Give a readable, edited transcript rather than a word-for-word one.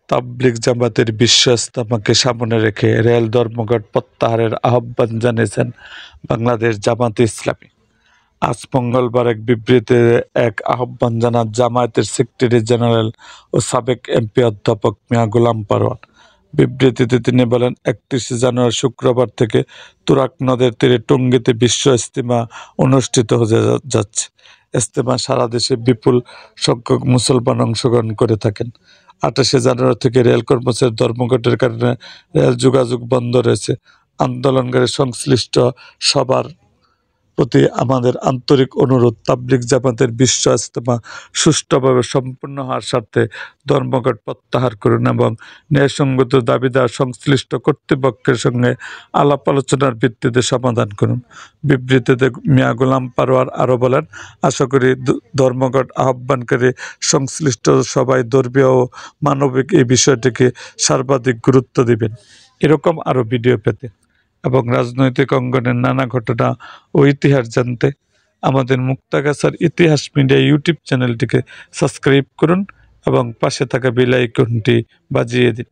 তাবলিগ জামাতের বিশ্ব ইজতেমাকে সামনে রেখে রেল ধর্মঘট প্রত্যাহারের আহ্বান জানিয়েছেন বাংলাদেশ জামায়াতে ইসলামী। আজ মঙ্গলবার এক বিবৃতিতে এক আহ্বান জানান জামায়াতের সেক্রেটারি জেনারেল ও সাবেক এমপি অধ্যাপক মিয়া গোলাম পরোয়ার। বিবৃতিতে তিনি বলেন, 31শে জানুয়ারি শুক্রবার থেকে তুরাগ নদের তীরে টঙ্গীতে বিশ্ব ইজতেমা অনুষ্ঠিত হতে যাচ্ছে। ইজতেমায় সারা দেশে বিপুল সংখ্যক মুসলমান অংশগ্রহণ করে থাকেন। 28শে জানুয়ারি থেকে রেল কর্মচারীর ধর্মঘটের কারণে রেল যোগাযোগ বন্ধ রয়েছে। আন্দোলনকারী সংশ্লিষ্ট সবার প্রতি আমাদের আন্তরিক অনুরোধ, তাবলিগ জামাতের বিশ্ব ইজতেমা সুষ্ঠুভাবে সম্পন্ন হওয়ার স্বার্থে ধর্মঘট প্রত্যাহার করুন এবং ন্যায়সঙ্গত দাবিদার সংশ্লিষ্ট কর্তৃপক্ষের সঙ্গে আলাপ আলোচনার ভিত্তিতে সমাধান করুন। বিবৃতিতে মিয়া গোলাম পরোয়ার আরও বলেন, আশা করি ধর্মঘট আহ্বানকারী সংশ্লিষ্ট সবাই ধর্মীয় ও মানবিক এই বিষয়টিকে সর্বাধিক গুরুত্ব দিবেন। এরকম আরও ভিডিও পেতে এবং রাজনৈতিক অঙ্গনের নানা ঘটনা ও ইতিহাস জানতে আমাদের মুক্তাগাছার ইতিহাস মিডিয়া ইউটিউব চ্যানেলটিকে সাবস্ক্রাইব করুন এবং পাশে থাকা বেল আইকনটি বাজিয়ে দিন।